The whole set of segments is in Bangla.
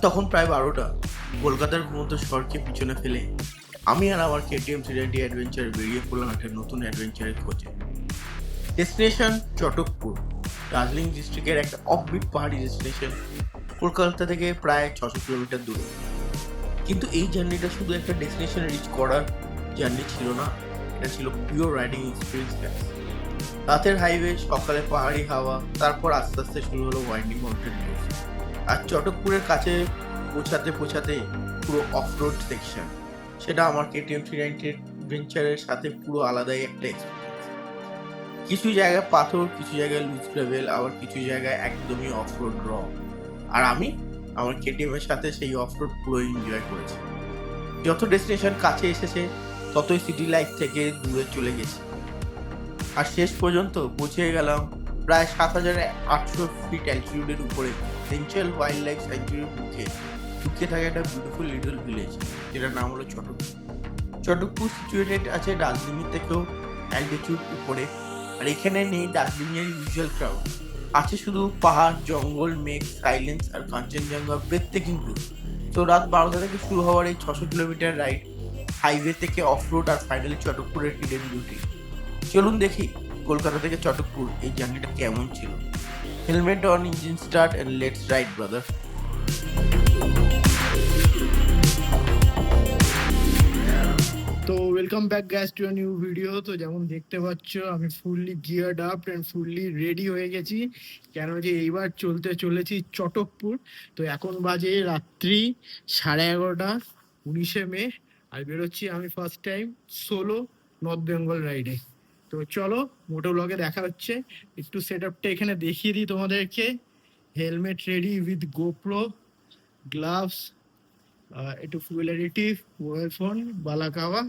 তখন প্রায় 12টা। কলকাতার ঘুমন্ত শহরকে পিছনে ফেলে আমি আর আমার কেটিএম সিডেন্টি অ্যাডভেঞ্চার বেরিয়ে পড়লাম একটা নতুন অ্যাডভেঞ্চারের খোঁজে। ডেস্টিনেশন চটকপুর, দার্জিলিং ডিস্ট্রিক্টের একটা অফবিট পাহাড়ি ডেস্টিনেশন, কলকাতা থেকে প্রায় 600 কিলোমিটার দূরে। কিন্তু এই জার্নিটা শুধু একটা ডেস্টিনেশন রিচ করার জার্নি ছিল না, এটা ছিল পিওর রাইডিং এক্সপিরিয়েন্স। রাতের হাইওয়ে, সকালে পাহাড়ি হাওয়া, তারপর আস্তে আস্তে শুরু হলো ওয়াইন্ডিং মাউন্টেন রোড। আর চটকপুরের কাছে পৌঁছাতে পুরো অফ রোড সেকশন, সেটা আমার কেটিএম 390 অ্যাডভেঞ্চারের সাথে পুরো আলাদাই একটা এক্সপিরিয়েন্স। কিছু জায়গায় পাথর, কিছু জায়গায় লুজ গ্রাভেল, আবার কিছু জায়গায় একদমই অফ রোড র। আর আমি আমার কেটিএম এর সাথে সেই অফ রোড পুরো এনজয় করেছি। যত ডেস্টিনেশন কাছে এসেছে ততই সিটি লাইফ থেকে দূরে চলে গেছি। আর শেষ পর্যন্ত পৌঁছে গেলাম প্রায় 7,800 ফিট অ্যালটিটিউডের উপরে সেন্ট্রাল ওয়াইল্ড লাইফ স্যাংচুরির মুখে লুকিয়ে থাকে একটা বিউটিফুল লিটল ভিলেজ, যেটার নাম হলো চটকপুর। চটকপুর সিচুয়েটেড আছে দার্জিলিং থেকেও অ্যালটিটিউড উপরে। আর এখানে নেই দার্জিলিংয়ের ইউজুয়াল ক্রাউড, আছে শুধু পাহাড়, জঙ্গল, মেঘ, সাইলেন্স আর কাঞ্চনজঙ্ঘা ব্রেথটেকিং ভিউ। তো রাত 12টা থেকে শুরু হওয়ার এই 600 কিলোমিটার রাইড, হাইওয়ে থেকে অফ রোড আর ফাইনালি চটকপুরের হিডেন বিউটি। চলুন দেখি কলকাতা থেকে চটকপুর এই জার্নিটা কেমন ছিল। Helmet on, engine start and let's ride brother. তো welcome back guys to a new video. তো যেমন দেখতে পাচ্ছ আমি fully geared up and fully ready হয়ে গেছি, কেন যে এইবার চলেছি চটকপুর। তো এখন বাজে রাত্রি 11:30, 19 মে। আর বেরোচ্ছি আমি first time solo north Bengal রাইডে। তো চলো মোটো ব্লগে দেখা হচ্ছে। একটু সেট আপটা এখানে দেখিয়ে দিই তোমাদেরকে। Helmet ready with GoPro, gloves, একটু ফুয়েল অ্যাডিটিভ, মোবাইল ফোন, বালাকাওয়া,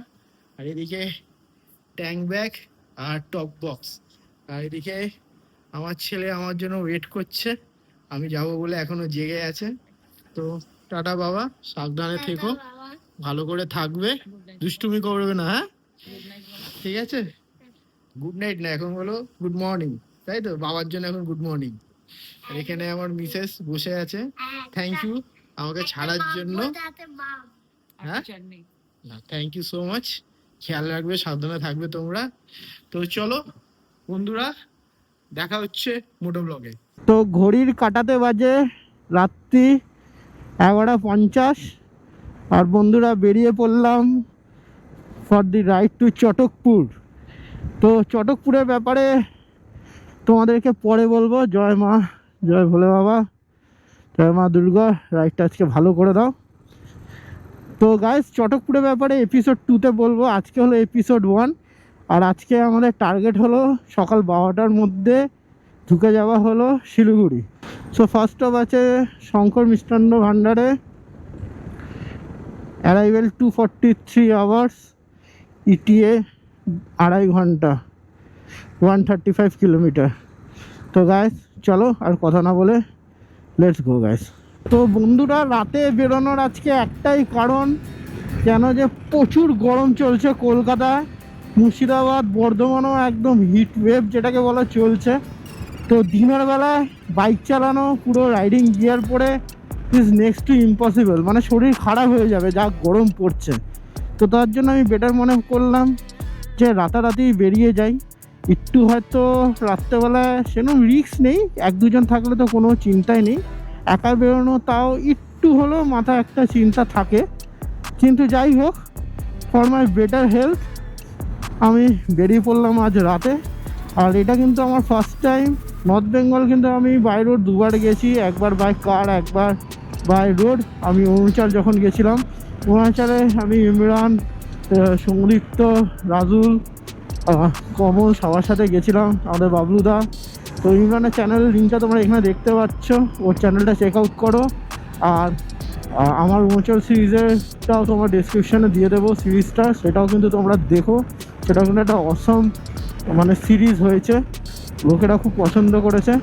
আর এদিকে ট্যাঙ্ক ব্যাগ আর টপ বক্স। আর এদিকে আমার ছেলে আমার জন্য ওয়েট করছে, আমি যাব বলে এখনো জেগে আছে। তো টাটা বাবা, সাবধানে থেকো, ভালো করে থাকবে, দুষ্টুমি করবে না, হ্যাঁ ঠিক আছে? গুড নাইট না, এখন বলো গুড মর্নিং, তাই তো? বাবার জন্য এখন গুড মর্নিং। আর এখানে আমার মিসেস বসে আছে, থ্যাংক ইউ আমাকে ছাড়ার জন্য। হ্যাঁ, থ্যাংক ইউ সো মাচ। খেয়াল রাখবে, সাবধানে থাকবে তোমরা। তো চলো বন্ধুরা, দেখা হচ্ছে মোটো ব্লগে। তো ঘড়ির কাটাতে বাজে রাত্রি 11:50, আর বন্ধুরা বেরিয়ে পড়লাম for the ride to Chatakpur. তো চটকপুরের ব্যাপারে তোমাদেরকে পরে বলবো। জয় মা, জয় ভোলে বাবা, জয় মা দুর্গা। রাইডটা আজকে ভালো করে দাও। তো গাইস, চটকপুরের ব্যাপারে এপিসোড 2-তে বলবো, আজকে হলো এপিসোড 1। আর আজকে আমাদের টার্গেট হলো সকাল 12টার মধ্যে ঢুকে যাওয়া হলো শিলিগুড়ি। সো ফার্স্ট স্টপ আছে শঙ্কর মিষ্টান্ন ভাণ্ডারে, অ্যারাইভেল 243 আওয়ার্স, ইটিএ 2.5 ঘন্টা, 135 কিলোমিটার। তো গাইস চলো আর কথা না বলে লেটস গো গাইস। তো বন্ধুরা, রাতে বেরোনোর আজকে একটাই কারণ, কেন যে প্রচুর গরম চলছে কলকাতায়, মুর্শিদাবাদ, বর্ধমানও একদম হিট ওয়েভ যেটাকে বলা চলছে। তো দিনের বেলায় বাইক চালানো পুরো রাইডিং গিয়ার পরে ইজ নেক্সট টু ইম্পসিবল, মানে শরীর খারাপ হয়ে যাবে যা গরম পড়ছে। তো তার জন্য আমি বেটার মনে করলাম যে রাতারাতি বেরিয়ে যাই। একটু হয়তো রাত্রেবেলায় সেরকম রিস্ক নেই, 1-2 জন থাকলে তো কোনো চিন্তাই নেই। একা বেরোনো তাও একটু হলেও মাথায় একটা চিন্তা থাকে, কিন্তু যাই হোক, ফর মাই বেটার হেলথ আমি বেরিয়ে পড়লাম আজ রাতে। আর এটা কিন্তু আমার ফার্স্ট টাইম নর্থ বেঙ্গল। কিন্তু আমি বাই রোড 2বার গেছি, একবার বাই কার, একবার বাই রোড। আমি অরুণাচল যখন গেছিলাম, অরুণাচলে আমি ইমরান, সংযুক্ত, রাজুল, কমল সবার সাথে গেছিলাম, আমাদের বাবলুদা। তো ইমরানের চ্যানেলের লিঙ্কটা তোমরা এখানে দেখতে পাচ্ছ, ওর চ্যানেলটা চেক আউট করো। আর আমার অরুণাচল সিরিজেরটাও তোমার ডেসক্রিপশানে দিয়ে দেবো সিরিজটা, সেটাও কিন্তু তোমরা দেখো। সেটাও কিন্তু একটা অসম মানে সিরিজ হয়েছে, লোকেরা খুব পছন্দ করেছে।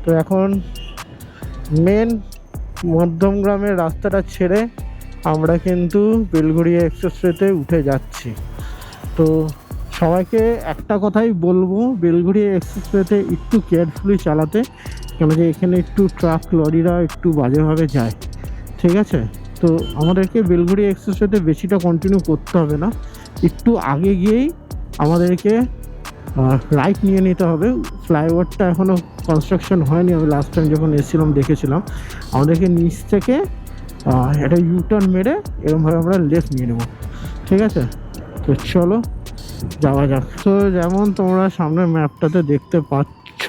তো এখন মেন মধ্যমগ্রামের রাস্তাটা ছেড়ে আমরা কিন্তু বেলঘড়িয়া এক্সপ্রেসওয়েতে উঠে যাচ্ছি। তো সবাইকে একটা কথাই বলবো, বেলঘড়িয়া এক্সপ্রেসওয়েতে একটু কেয়ারফুলি চালাতে, কেন যে এখানে একটু ট্রাক লরিরা একটু বাজেভাবে যায়, ঠিক আছে? তো আমাদেরকে বেলঘড়িয়া এক্সপ্রেসওয়েতে বেশিটা কন্টিনিউ করতে হবে না, একটু আগে গিয়েই আমাদেরকে রাইট নিয়ে নিতে হবে। ফ্লাইওভারটা এখনও কনস্ট্রাকশন হয়নি, আমি লাস্ট টাইম যখন এসেছিলাম দেখেছিলাম। আমাদেরকে নিচ থেকে একটা ইউটার্ন মেরে এরকমভাবে আমরা লেফট নিয়ে নেব, ঠিক আছে? তো চলো যাওয়া যাক। তো যেমন তোমরা সামনের ম্যাপটাতে দেখতে পাচ্ছ,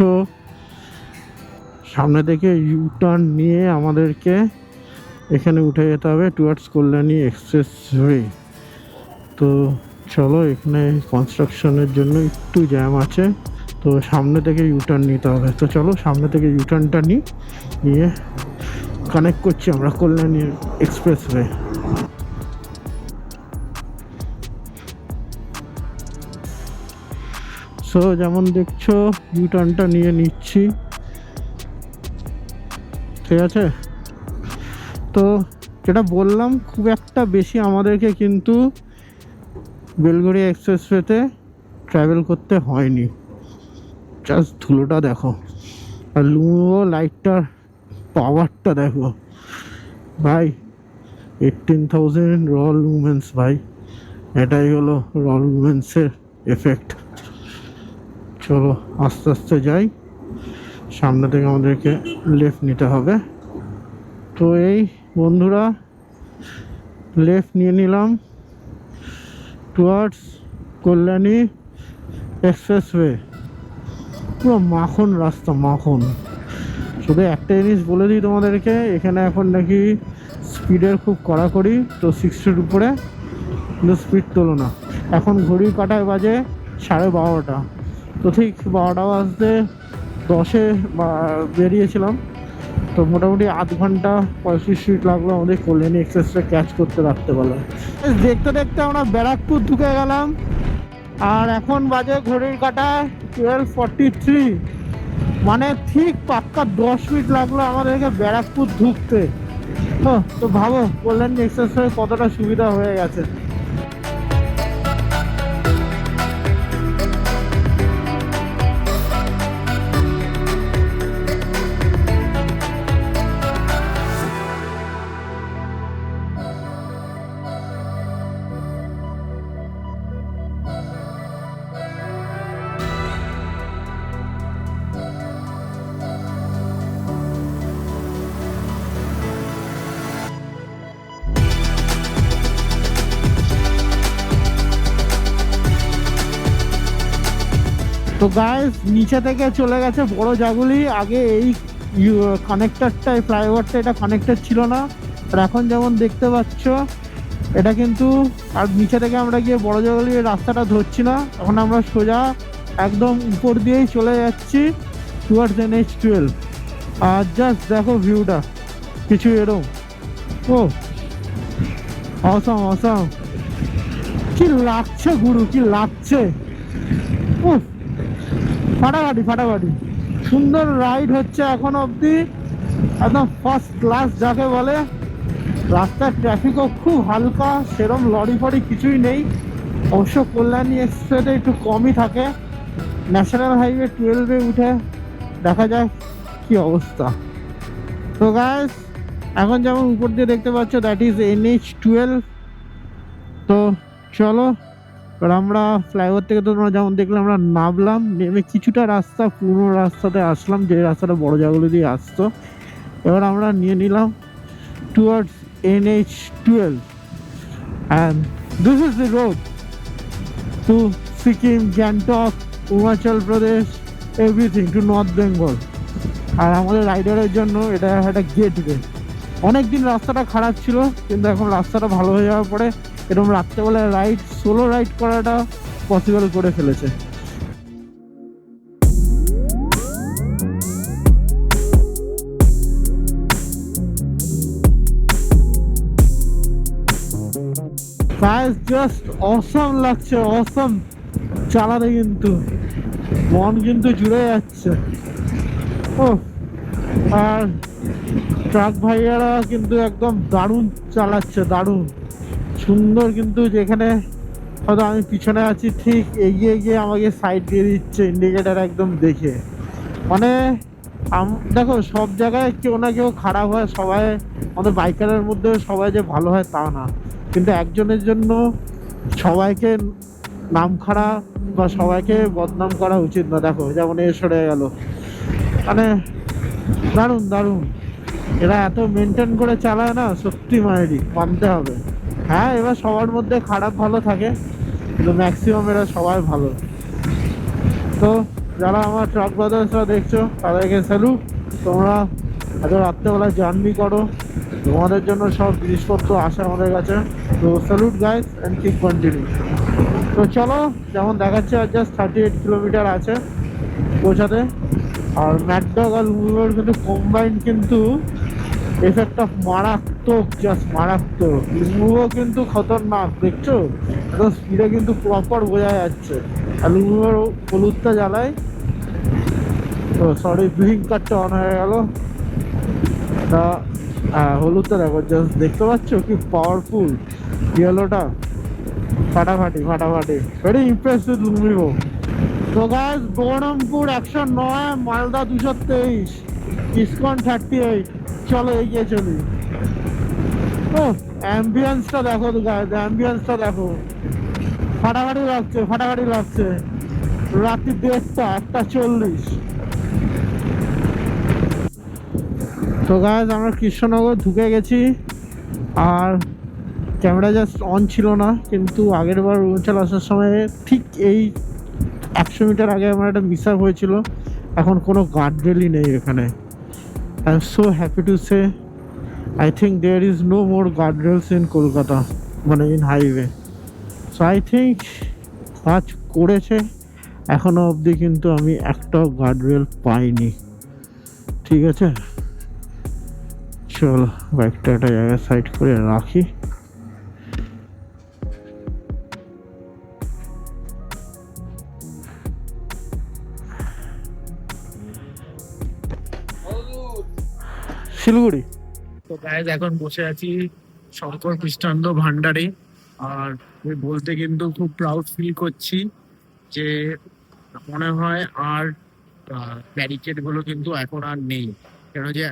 সামনে থেকে ইউটার্ন নিয়ে আমাদেরকে এখানে উঠে যেতে হবে টুয়ার্ডস কল্যাণী এক্সপ্রেসওয়ে। তো চলো, এখানে কনস্ট্রাকশনের জন্য একটু জ্যাম আছে, তো সামনে থেকে ইউটার্ন নিতে হবে। তো চলো সামনে থেকে ইউটার্নটা নিয়ে কানেক্ট করছি আমরা কল্যাণী এক্সপ্রেসওয়ে। সো যেমন দেখছো ইউটার্নটা নিয়ে নিচ্ছি, ঠিক আছে? তো যেটা বললাম, খুব একটা বেশি আমাদেরকে কিন্তু বেলঘড়িয়া এক্সপ্রেসওয়েতে ট্রাভেল করতে হয়নি। জাস্ট ধুলোটা দেখো, আর লুমো লাইটটার পাওয়ারটা দেখো ভাই, 18,000 র লুমেন্স ভাই, এটাই হলো র লুমেন্সের এফেক্ট। চলো আস্তে আস্তে যাই, সামনে থেকে আমাদেরকে লেফট নিতে হবে। তো এই বন্ধুরা, লেফট নিয়ে নিলাম টুয়ার্ডস কল্যাণী এক্সপ্রেসওয়ে। পুরো মাখন রাস্তা, মাখন। শুধু একটা জিনিস বলে দিই তোমাদেরকে, এখানে এখন নাকি স্পিডের খুব কড়াকড়ি, তো 60-এর উপরে কিন্তু স্পিড তোলো না। এখন ঘড়ির কাঁটায় বাজে 12:30, তো ঠিক 12টা বাজতে 10-এ বেরিয়েছিলাম। তো মোটামুটি আধ ঘন্টা 35 মিনিট লাগলো আমাদের কল্যাণী এক্সপ্রেসটা ক্যাচ করতে রাখতে পারলাম। দেখতে দেখতে আমরা ব্যারাকপুর ঢুকে গেলাম, আর এখন বাজে ঘড়ির কাঁটায় 12:43, মানে ঠিক পাক্কা 10 মিনিট লাগলো আমাদেরকে ব্যারাকপুর ঢুকতে। তো ভাবো কল্যাণী এক্সপ্রেসওয়ে কতটা সুবিধা হয়ে গেছে। তো গাইস, নিচে থেকে চলে গেছে বড় জাগুলি। আগে এই কানেক্টরটা, এই ফ্লাইওভারটা, এটা কানেক্টর ছিল না, আর এখন যেমন দেখতে পাচ্ছ এটা কিন্তু। আর নিচে থেকে আমরা গিয়ে বড় জাগুলির রাস্তাটা ধরছি না, এখন আমরা সোজা একদম উপর দিয়েই চলে যাচ্ছি টুয়ার্ডস NH-12। আর জাস্ট দেখো ভিউটা, কিছু এরকম। ও অসাম অসাম, কি লাগছে গুরু, কি লাগছে। ও ফাটাফাটি ফাটাফাটি, সুন্দর রাইড হচ্ছে এখন অবধি, একদম ফার্স্ট ক্লাস যাকে বলে। রাস্তার ট্রাফিকও খুব হালকা, সেরম লরি ফরি কিছুই নেই। অবশ্য কল্যাণী এক্সপ্রেসে একটু কমই থাকে। ন্যাশনাল হাইওয়ে 12-এ উঠে দেখা যায় কি অবস্থা। তো গাইস, এখন যেমন উপর দিয়ে দেখতে পাচ্ছ দ্যাট ইজ NH-12। তো চলো, এবার আমরা ফ্লাইওভার থেকে, তো তোমরা যেমন দেখলাম, আমরা নামলাম, নেমে কিছুটা রাস্তা পুরো রাস্তাতে আসলাম, যে রাস্তাটা বড় জায়গাগুলো দিয়ে আসতো। এবার আমরা নিয়ে নিলাম towards NH-12, and this is the road to Sikkim, Gangtok, Arunachal Pradesh, everything to North Bengal. আর আমাদের রাইডারের জন্য এটা একটা গেটওয়ে। অনেকদিন রাস্তাটা খারাপ ছিল, কিন্তু এখন রাস্তাটা ভালো হয়ে যাওয়ার পরে এরকম রাত্রেবেলায় রাইড, সোলো রাইড করাটা পসিবল করে ফেলেছে। গাইস, জাস্ট অসাম লাগছে, অসাম চালাতে, কিন্তু মন কিন্তু জুড়ে যাচ্ছে। ও আর ট্রাক ভাইয়ারা কিন্তু একদম দারুণ চালাচ্ছে, দারুণ সুন্দর। কিন্তু যেখানে হয়তো আমি পিছনে আছি ঠিক এগিয়ে গিয়ে আমাকে সাইড দিয়ে দিচ্ছে ইন্ডিকেটার একদম দেখে। মানে দেখো সব জায়গায় কেউ না কেউ খারাপ হয়, সবাই আমাদের বাইকারের মধ্যে সবাই যে ভালো হয় তা না, কিন্তু একজনের জন্য সবাইকে নাম খারাপ বা সবাইকে বদনাম করা উচিত না। দেখো যেমন এ সরে গেল, মানে দারুণ দারুণ। এরা এত মেনটেন করে চালায় না, সত্যি মায়েরই মানতে হবে। হ্যাঁ এবার সবার মধ্যে খারাপ ভালো থাকে, কিন্তু ম্যাক্সিমাম এরা সবাই ভালো। তো যারা আমার ট্রাক ব্রাদার্সরা দেখছো তাদেরকে স্যালুট। তোমরা এত রাত্রেবেলা জার্নি করো, তোমাদের জন্য সব জিনিসপত্র আসে আমাদের কাছে। তো salute guys and keep continue. তো চলো, যেমন দেখাচ্ছে আর জাস্ট 38 কিলোমিটার আছে পৌঁছাতে। আর ম্যাডডগ আর লুমিওর কিন্তু কম্বাইন্ড কিন্তু এফেক্ট অফ মারাত্মক, জাস্ট মারাত্মক। লুমিও কিন্তু খতরনাক, দেখছো একদম স্পিডে কিন্তু প্রপার বোঝা যাচ্ছে। আর লুমিওর হলুদটা জ্বালায়, তো সরি ব্লিঙ্কারটা অন হয়ে গেল। তা হলুদটা দেখো, জাস্ট দেখতে পাচ্ছ কি পাওয়ারফুল, ইয়েলোটা ফাটাফাটি ফাটাফাটি। Very impress with Lumio. তো গাইস বহরমপুর 109, মালদা 223, ইসকন 38। চলো এগিয়ে চলি। ও অ্যাম্বিয়েন্সটা দেখো তো গাইস, অ্যাম্বিয়েন্সটা দেখো, ফাটাফাটি লাগছে ফাটাফাটি লাগছে। রাত্রি 1:40। তো গাইস আমরা কৃষ্ণনগর ঢুকে গেছি। আর ক্যামেরা জাস্ট অন ছিল না, কিন্তু আগের বার অরুণাচল আসার সময় ঠিক এই 100 মিটার আগে আমার একটা মিস আপ হয়েছিল। এখন কোনো গার্ডরেলই নেই এখানে। I am so happy to say I think there is no more guardrails in Kolkata, মানে in highway. So I think কাজ করেছে, এখনো অবধি কিন্তু আমি একটাও গার্ডরেল পাইনি। ঠিক আছে চলো বাইকটা একটা জায়গায় সাইড করে রাখি। শিলিগুড়ি। তো গাইজ এখন বসে আছি শঙ্কর মিষ্টান্ন ভান্ডারে। আর আমি বলতে কিন্তু খুব প্রাউড ফিল করছি যে মনে হয় আর ব্যারিকেড গুলো কিন্তু এখন আর নেই। কেন যে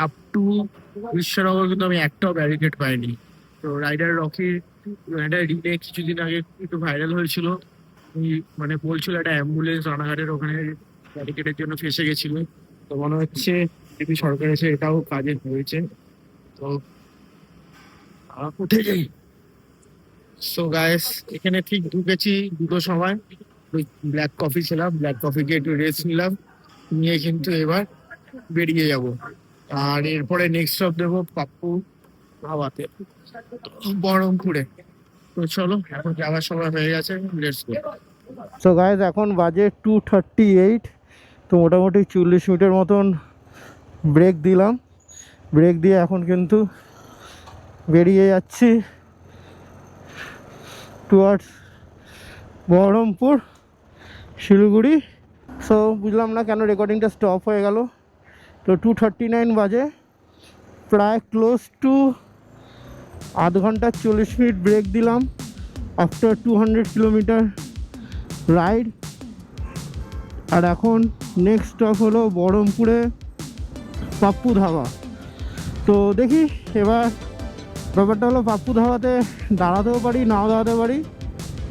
আপ টু বিশ্বনগর কিন্তু আমি একটাও ব্যারিকেড পাইনি। তো রাইডার রকির একটা রিলে কিছুদিন আগে একটু ভাইরাল হয়েছিল, মানে বলছিল একটা অ্যাম্বুলেন্স রানাঘাটের ওখানে ব্যারিকেডের জন্য ফেসে গেছিল। তো মনে হচ্ছে যদি সরকার এসে এটাও কাজে হয়েছে। তো উঠে যাই। সো গাইস এখানে ঠিক ঢুকেছি দুটোর সময়, ব্ল্যাক কফি ছিলাম, ব্ল্যাক কফি কে একটু রেস্ট নিলাম, নিয়ে কিন্তু এবার বেরিয়ে যাব। আর এরপরে নেক্সট স্টপ দেবো পাপ্পু ধাবাতে, বহরমপুরে। তো চলো এখন যাওয়ার সময় হয়ে গেছে, লেটস গো। সো গাইজ এখন বাজে 2:38। তো মোটামুটি 40 মিনিটের মতন ব্রেক দিলাম। ব্রেক দিয়ে এখন কিন্তু বেরিয়ে যাচ্ছি টুয়ার্ডস বহরমপুর শিলিগুড়ি। সো বুঝলাম না কেন রেকর্ডিংটা স্টপ হয়ে গেল। তো 2:39 বাজে, প্রায় ক্লোজ টু আধ ঘন্টা 40 মিনিট ব্রেক দিলাম আফটার 200 কিলোমিটার রাইড। আর এখন নেক্সট স্টপ হলো বহরমপুরে পাপ্পু ধাবা। তো দেখি এবার ব্যাপারটা হলো পাপ্পু ধাবাতে দাঁড়াতেও পারি, নাও দাঁড়াতে পারি,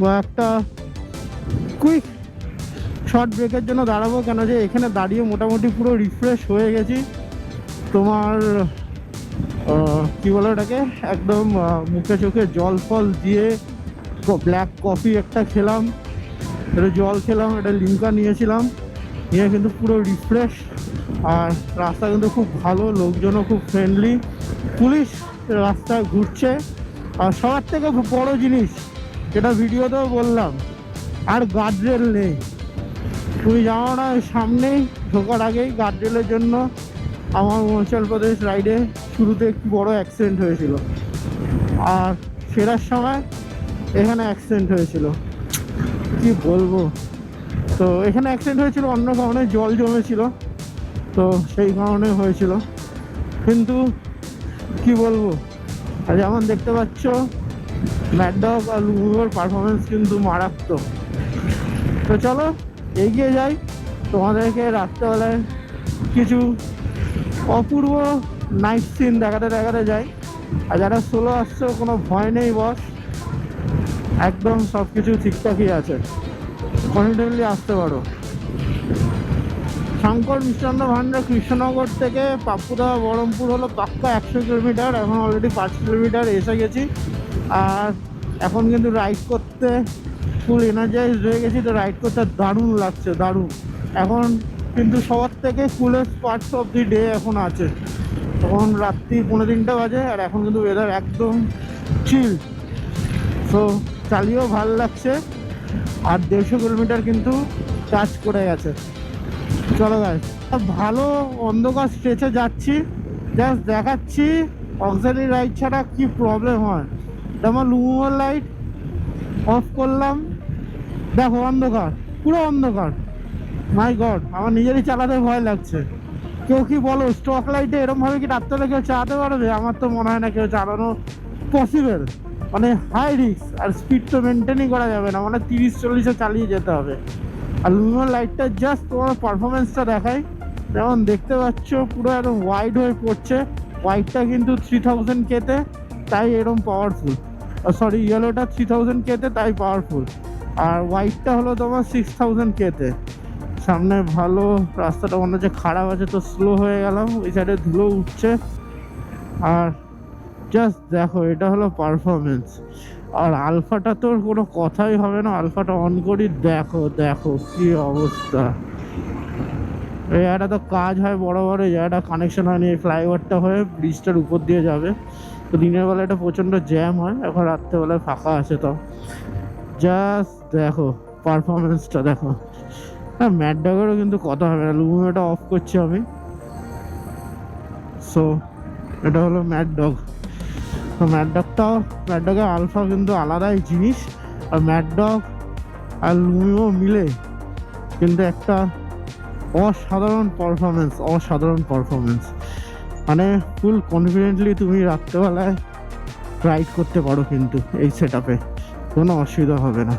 বা একটা কুইক শর্ট ব্রেকের জন্য দাঁড়াবো। কেন যে এখানে দাঁড়িয়ে মোটামুটি পুরো রিফ্রেশ হয়ে গেছি। তোমার কী বলে ওটাকে, একদম মুখে চোখে জল ফল দিয়ে ব্ল্যাক কফি একটা খেলাম, একটা জল খেলাম, একটা লিমকা নিয়েছিলাম, নিয়ে কিন্তু পুরো রিফ্রেশ। আর রাস্তা কিন্তু খুব ভালো, লোকজনও খুব ফ্রেন্ডলি, পুলিশ রাস্তায় ঘুরছে। আর সবার থেকে বড় জিনিস যেটা ভিডিওতেও বললাম, আর গার্ডরেল নেই। তুমি জানো না সামনেই ঢোকার আগেই গার্ডরেলের জন্য আমার অরুণাচল প্রদেশ রাইডে শুরুতে একটু বড় অ্যাক্সিডেন্ট হয়েছিল, আর ফেরার সময় এখানে অ্যাক্সিডেন্ট হয়েছিল। কি বলবো, তো এখানে অ্যাক্সিডেন্ট হয়েছিল অন্য কারণে, জল জমেছিল, তো সেই কারণে হয়েছিল। কিন্তু কি বলবো, আর যেমন দেখতে পাচ্ছ ম্যাড ডগ আর লুমিওর পারফরমেন্স কিন্তু মারাত্মক। তো চলো এগিয়ে যাই, তোমাদেরকে রাত্রেবেলায় কিছু অপূর্ব নাইট সিন দেখাতে দেখাতে যাই। আর যারা সোলো আসছো কোনো ভয় নেই বস, একদম সব কিছু ঠিকঠাকই আছে, কনফিডেন্টলি আসতে পারো। শঙ্কর মিষ্টান্ন ভান্ডার কৃষ্ণনগর থেকে পাপুদা বহরমপুর হলো পাক্কা 100 কিলোমিটার, এখন অলরেডি 5 কিলোমিটার এসে গেছি। আর এখন কিন্তু রাইড করতে ফুল এনার্জাইজ হয়ে গেছি, তো রাইড করতে দারুণ লাগছে, দারুণ। এখন কিন্তু সবার থেকে coolest parts of the day এখন আছে। তখন রাত্রি 2:45 বাজে, আর এখন কিন্তু ওয়েদার একদম চিল, সো চালিয়েও ভালো লাগছে। আর 150 কিলোমিটার কিন্তু টাচ করে গেছে। চলো গাইস, ভালো অন্ধকার স্ট্রেচে যাচ্ছি, জাস্ট দেখাচ্ছি অক্সিলারি লাইট ছাড়া কি প্রবলেম হয়। যেমন লুমিওর লাইট অফ করলাম, দেখো অন্ধকার, পুরো অন্ধকার। মাই গড, আমার নিজেরই চালাতে ভয় লাগছে। কেউ কি বলো স্টক লাইটে এরমভাবে কি রাত্রে কেউ চালাতে পারবে? আমার তো মনে হয় না কেউ চালানো পসিবল, মানে হাই রিস্ক, আর স্পিড তো মেনটেনই করা যাবে না, মানে 30-40-এ চালিয়ে যেতে হবে। আর লুমিওর লাইটটা জাস্ট তোমার পারফরমেন্সটা দেখায়, যেমন দেখতে পাচ্ছ পুরো একদম ওয়াইড হয়ে পড়ছে। হোয়াইটটা কিন্তু 3000 কেতে, তাই এরকম পাওয়ারফুল। সরি, ইয়েলোটা 3000 কেতে, তাই পাওয়ারফুল। আর হোয়াইটটা হলো তোমার 6000 কেতে। সামনে ভালো রাস্তাটা মনে হচ্ছে খারাপ আছে, তো স্লো হয়ে গেলাম, ওই সাইডে ধুলো উঠছে। আর জাস্ট দেখো, এটা হলো পারফরমেন্স। আর আলফাটা তোর কোনো কথাই হবে না, আলফাটা অন করি, দেখো দেখো কি অবস্থা। এই জায়গাটা তো কাজ হয় বড় বড়, এই জায়গাটা কানেকশন হয়নি, এই ফ্লাইওভারটা হয়ে ব্রিজটার উপর দিয়ে যাবে। তো দিনের বেলা এটা প্রচণ্ড জ্যাম হয়, এখন রাত্রেবেলায় ফাঁকা আছে। তো জাস্ট দেখো পারফরমেন্সটা দেখো। হ্যাঁ, ম্যাড ডগেরও কিন্তু কথা হবে না, লুমিওটা অফ করছি আমি। সো এটা হলো ম্যাড ডগ। তো ম্যাড ডগের আলফা কিন্তু আলাদাই জিনিস, আর ম্যাড ডগ আর লুমিও মিলে কিন্তু একটা অসাধারণ পারফরমেন্স। মানে ফুল কনফিডেন্টলি তুমি রাত্রেবেলায় রাইড করতে পারো কিন্তু এই সেট আপে, কোনো অসুবিধা হবে না।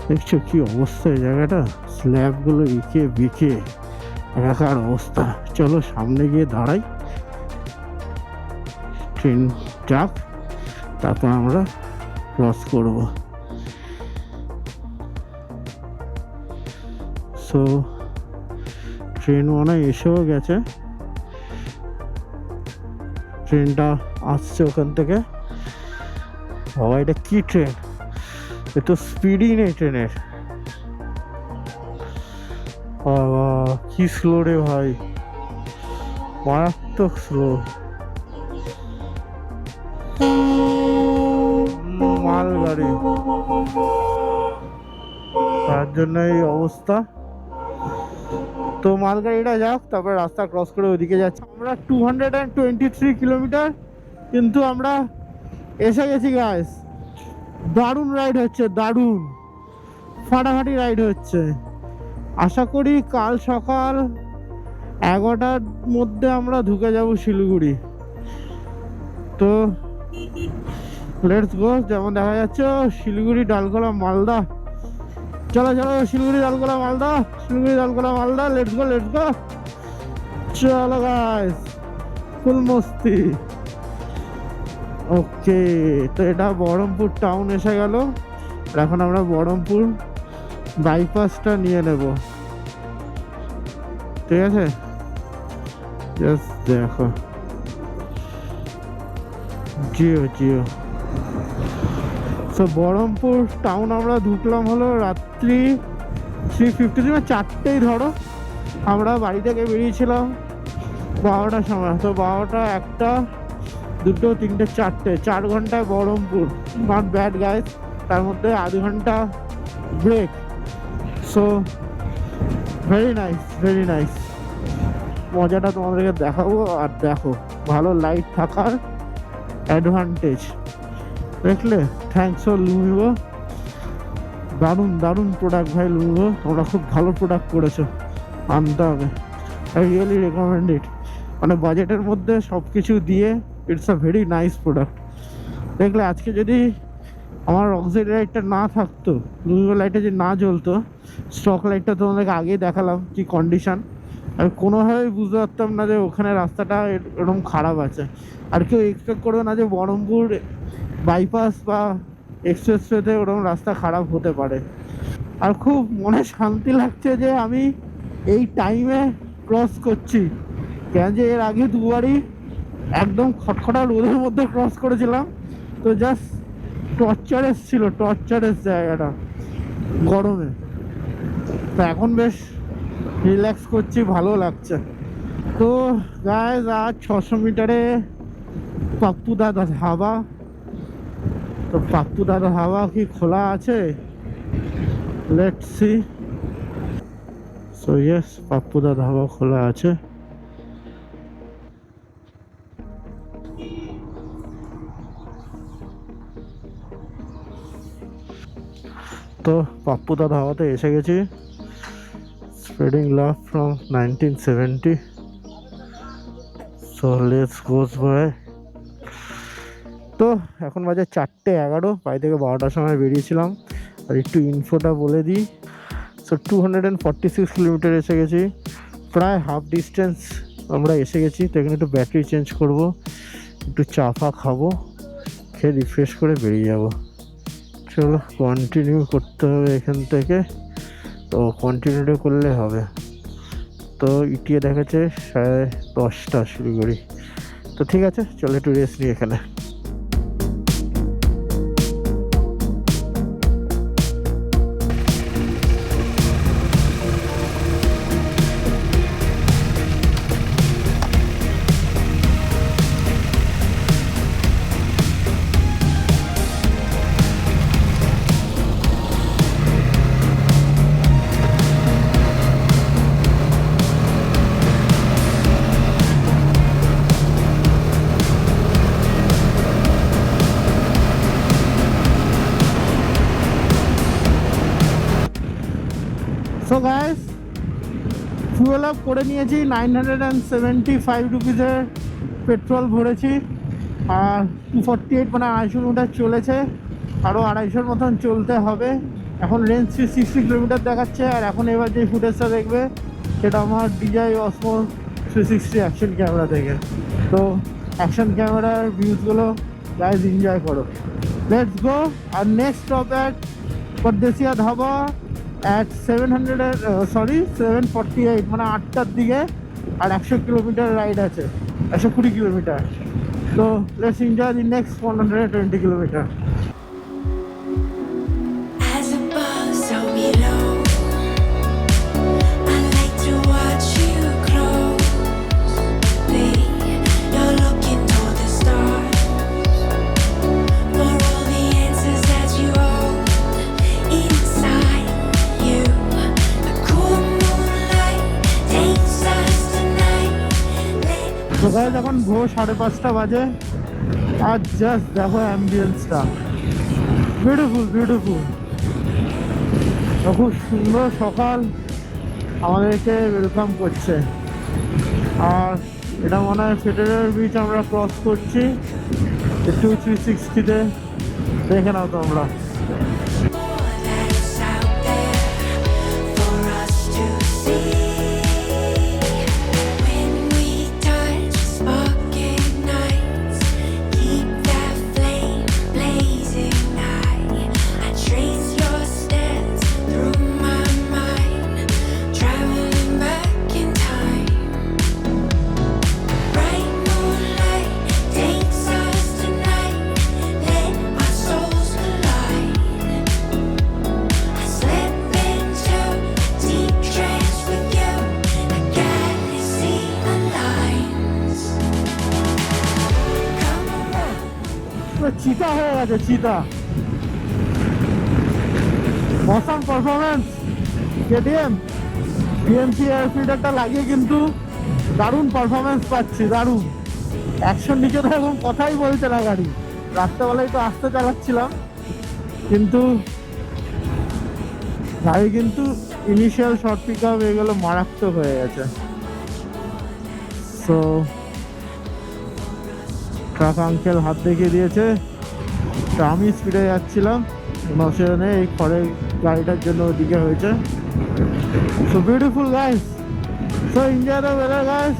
দেখছো কি অবস্থা এই জায়গাটা, স্ল্যাবগুলো এঁকে বেঁকে একাকার অবস্থা। চলো সামনে গিয়ে দাঁড়াই, ট্রেন যাক, তারপর আমরা ক্রস করব। সো ট্রেন মনে হয় এসেও গেছে, ট্রেনটা আসছে ওখান থেকে। বাবা, এটা কি ট্রেন, এ তো স্পিডই নেই ট্রেনের। বাবা কি স্লো রে ভাই, মারাত্মক স্লো। মালগাড়ি, তার জন্য এই অবস্থা। তো মালগাড়িটা যাক, তারপরে রাস্তা ক্রস করে ওইদিকে যাচ্ছি। আমরা 223 কিলোমিটার কিন্তু আমরা এসে গেছি গাইস। দারুণ রাইড হচ্ছে, দারুণ ফাটাফাটি রাইড হচ্ছে। আশা করি কাল সকাল 11টার মধ্যে আমরা ঢুকে যাব শিলিগুড়ি। তো লেটস গো। যেমন দেখা যাচ্ছে শিলিগুড়ি, ডালখোলা, মালদা। চলো চলো, Siliguri, Dalkhola, Malda, Siliguri, Dalkhola, Malda, let's go let's go. চলো গাইস, ফুল মস্তি। ওকে, তো এটা বহরমপুর টাউন এসে গেল। এখন আমরা বহরমপুর বাইপাসটা নিয়ে নেব, ঠিক আছে? জাস্ট দেখো, জিও। তো বহরমপুর টাউন আমরা ঢুকলাম হলো রাত্রি 3:53, 4টেই ধরো। আমরা বাড়ি থেকে বেরিয়েছিলাম 12টার সময়। তো 12টা, 1টা, 2টো, 3টে, 4টে, 4 ঘন্টায় বহরমপুর। নট ব্যাড গাইস, তার মধ্যে আধ ঘন্টা ব্রেক। So very nice. মজাটা তোমাদেরকে দেখাবো। আর দেখো, ভালো লাইট থাকার অ্যাডভান্টেজ দেখলে। থ্যাংকস ফর লুমিও, দারুণ প্রোডাক্ট ভাই লুমিও, তোমরা খুব ভালো প্রোডাক্ট করেছো, আনতে হবে। আই রিয়েলি রেকমেন্ড ইট। মানে বাজেটের মধ্যে সব কিছু দিয়ে it's a very nice product. দেখলে আজকে যদি আমার অক্সিডারি লাইটটা না থাকতো, লুমিনো লাইটটা যদি না জ্বলতো, স্টক লাইটটা তোমাদেরকে আগেই দেখালাম কি কন্ডিশন, আমি কোনোভাবেই বুঝতে পারতাম না যে ওখানে রাস্তাটা এরকম খারাপ আছে। আর কেউ এক্সপেক্ট করবে না যে বহরমপুর বাইপাস বা এক্সপ্রেসওয়েতে ওরকম রাস্তা খারাপ হতে পারে। আর খুব মনে শান্তি লাগছে যে আমি এই টাইমে ক্রস করছি, কেন যে এর আগে দুবারই একদম খটখটা রোদের মধ্যে ক্রস করেছিলাম। তো জাস্ট টর্চারেস ছিল, টর্চারেস জায়গাটা গরমে। তো এখন বেশ রিল্যাক্স করছি, ভালো লাগছে। তো গাইস আজ 600 মিটারে পাপ্পু দাদা ধাবা। তো পাপ্পু দাদা ধাবা কি খোলা আছে? Let's see. So yes, Pappu দাদা ধাবা খোলা আছে। তো পাপ্পু দাদা ধাবাতে এসে গেছি। Spreading love from 1970। So let's goes bye. তো এখন বাজে 4:11, বাড়ি থেকে 12টার সময় বেরিয়েছিলাম। আর একটু ইনফোটা বলে দিই। সো 246 কিলোমিটার এসে গেছি, প্রায় হাফ ডিস্টেন্স আমরা এসে গেছি। তো এখানে একটু ব্যাটারি চেঞ্জ করব, একটু চা ফা খাবো, খেয়ে রিফ্রেশ করে বেরিয়ে যাব। চলো কন্টিনিউ করতে হবে এখান থেকে। তো কন্টিনিউটা করলে হবে। তো ইটিয়ে দেখাচ্ছে 10:30 শিলিগুড়ি। তো ঠিক আছে, চলো একটু রেস্ট নিই এখানে। সো গাইস, ফুয়েল আপ করে নিয়েছি, 975 রুপিসের পেট্রোল ভরেছি। আর 248 মানে 250 মিটার চলেছে, আরও 250 মতন চলতে হবে। এখন রেঞ্জ 360 কিলোমিটার দেখাচ্ছে। আর এখন এবার যে ফুটেজটা দেখবে সেটা আমার DJI Osmo 360 অ্যাকশন ক্যামেরা থেকে। তো অ্যাকশন ক্যামেরার ভিউজগুলো গাইস এনজয় করো। Let's go. আর next stop at Pardesia dhaba at 748 মানে 8টার দিকে। আর 100 কিলোমিটার রাইড আছে, 120 কিলোমিটার। তো let's enjoy the next 120 kilometre. As above, so below. I like to watch you closely. You're looking toward the stars for all the answers that you hold inside you. The cool moonlight takes us tonight. তো গাইস এখন ভোর 5:30 বাজে। আর জাস্ট দেখো অ্যাম্বিয়েন্সটা, বিউটিফুল বিউটিফুল। খুব সুন্দর সকাল আমাদেরকে ওয়েলকাম করছে। আর এটা মনে হয় ফেডারেল বিচ আমরা ক্রস করছি। একটু 360-তে দেখে নাও তোমরা। More that's out there for us to see. When we touch, spark ignites. Keep that flame blazing high. I trace your steps through my mind, traveling back in time. Bright moonlight takes us tonight. Let our souls collide. I slip into a deep trance with you. The galaxy aligns. Come around. পুরো চিতা হয়ে গেছে, চিতা। Awesome performance KTM BMC air ফিল্টারটা লাগিয়ে কিন্তু দারুণ পারফরমেন্স পাচ্ছি, দারুণ। অ্যাকশন নিচে তো এখন কথাই বলছে না গাড়ি। রাত্রেবেলায় তো আসতে চালাচ্ছিলাম, কিন্তু গাড়ি কিন্তু ইনিশিয়াল শর্ট পিক আপ এগুলো মারাত্মক হয়ে গেছে। সো ট্রাক আঙ্কেল হাত দেখিয়ে দিয়েছে, তো আমি স্পিডে যাচ্ছিলাম, কোনো অসুবিধা নেই, এই খড়ের গাড়িটার জন্য ওদিকে হয়েছে। So beautiful guys, so enjoy the weather guys.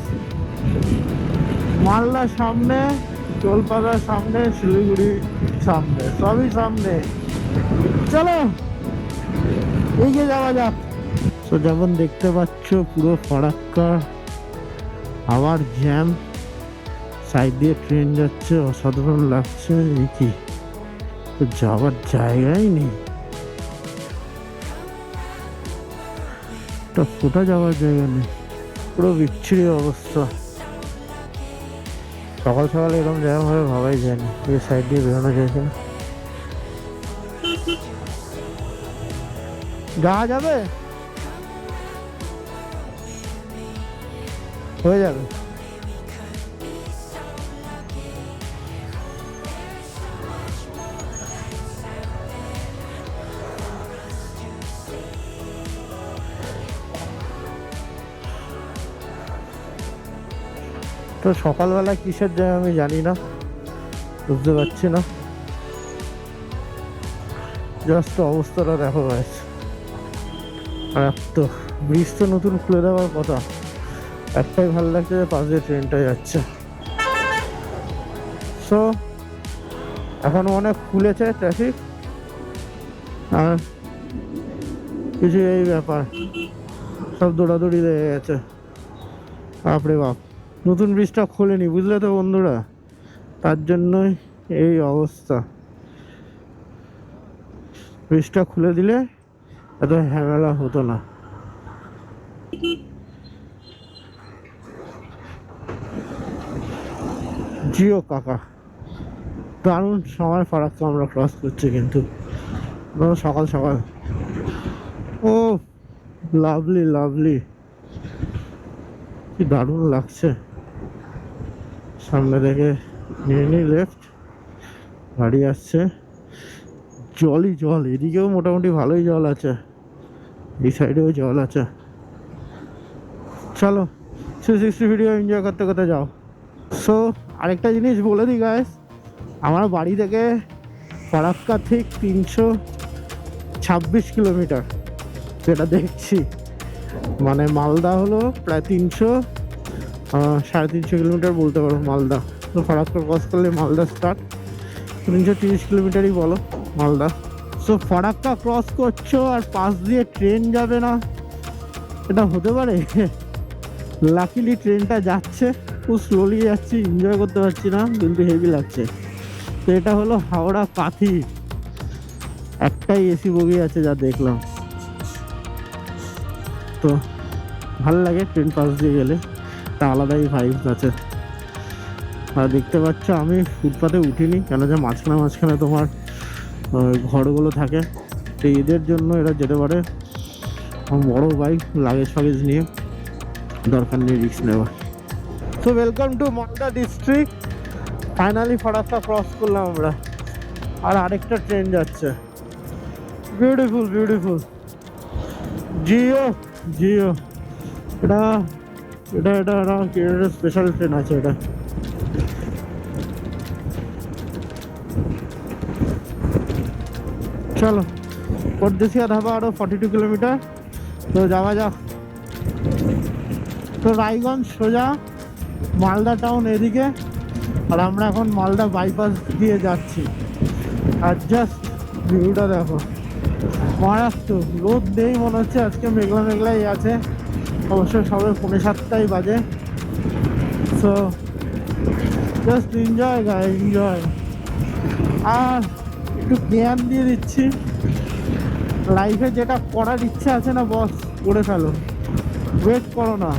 Malda সামনে, তোলপাড়া সামনে, শিলিগুড়ি সামনে, সবই সামনে, চলো এগিয়ে যাওয়া যাক। তো যেমন দেখতে পাচ্ছ পুরো ফারাক্কা আবার জ্যাম, সাইড দিয়ে ট্রেন যাচ্ছে, অসাধারণ লাগছে। এই কি, তো যাওয়ার জায়গাই নেই, একটা ফোটা যাওয়ার জায়গা নেই, পুরো বিচ্ছিরি অবস্থা। সকাল সকাল এরকম জ্যাম হবে ভাবাই যায়নি, এই সাইড দিয়ে বেরোনো যায় না। যাওয়া যাবে, হয়ে যাবে। তো সকালবেলা কিসের জ্যাম আমি জানি না, বুঝতে পারছি না, জাস্ট অবস্থাটা দেখো গাইস। আর তো ব্রিজ তো নতুন খুলে দেওয়ার কথা, একটাই ভালো লাগছে যে পাশ দিয়ে ট্রেনটা যাচ্ছে। সো এখন অনেক খুলেছে ট্রাফিক, আর কিছু এই ব্যাপার, সব দৌড়াদৌড়ি লেগে গেছে। বাপরে বাপ, নতুন ব্রিজটা খোলেনি বুঝলে তো বন্ধুরা, তার জন্যই এই অবস্থা। ব্রিজটা খুলে দিলে এত ঝামেলা হতো না। জিও কাকা, দারুণ সময় ফারাক্কা আমরা ক্রস করছি কিন্তু সকাল সকাল। ও লাভলি লাভলি, কি দারুণ লাগছে। সামনে থেকে নিয়ে নিই লেফট, গাড়ি আসছে, জলই জল, এদিকেও মোটামুটি ভালোই জল আছে, এই সাইডেও জল আছে। চলো 360 ভিডিও এনজয় করতে করতে যাও। সো আরেকটা জিনিস বলে দিই গাইস, আমার বাড়ি থেকে ফারাক্কা ঠিক 326 কিলোমিটার, যেটা দেখছি, মানে মালদা হলো প্রায় 300-350 কিলোমিটার বলতে পারো মালদা। তো ফারাক্কা ক্রস করলে মালদা স্টার্ট, 330 কিলোমিটারই বলো মালদা। সো ফারাক্কা ক্রস করছো আর পাশ দিয়ে ট্রেন যাবে না, এটা হতে পারে? লাকিলি ট্রেনটা যাচ্ছে, খুব স্লোলি যাচ্ছি, এনজয় করতে পারছি না, কিন্তু হেভি লাগছে। তো এটা হলো হাওড়া কাথি, একটাই এসি বগি আছে যা দেখলাম। তো ভালো লাগে ট্রেন পাশ দিয়ে গেলে, একটা আলাদাই ভাইবস আছে। আর দেখতে পাচ্ছ আমি ফুটপাতে উঠিনি, কেন যে মাঝখানে মাঝখানে তোমার ঘরগুলো থাকে, তো এদের জন্য এরা যেতে পারে। বড় বাইক, লাগেজ ফাগেজ নিয়ে দরকার নেই রিস্ক নেওয়া। So welcome to Malda district, finally Farakka cross করলাম আমরা, আর আরেকটা ট্রেন যাচ্ছে, বিউটিফুল বিউটিফুল, জিও জিও। এটা এটা এটা এটা স্পেশাল ট্রেন আছে এটা। চলো পরদেশিয়া ধাবা, আরো 42 কিলোমিটার, তো যাওয়া যাক। তো রায়গঞ্জ সোজা, মালদা টাউন এদিকে, আর আমরা এখন মালদা বাইপাস দিয়ে যাচ্ছি। আর জাস্ট ভিউটা দেখো, মারাত্মক। রোদ নেই মনে হচ্ছে, আজকে মেঘলা মেঘলাই আছে, অবশ্য সবে 7:45 বাজে। সো জাস্ট এনজয় গাই, এনজয়। আর একটু জ্ঞান দিয়ে দিচ্ছি, লাইফে যেটা করার ইচ্ছা আছে না বস, করে ফেলো, ওয়েট করো না।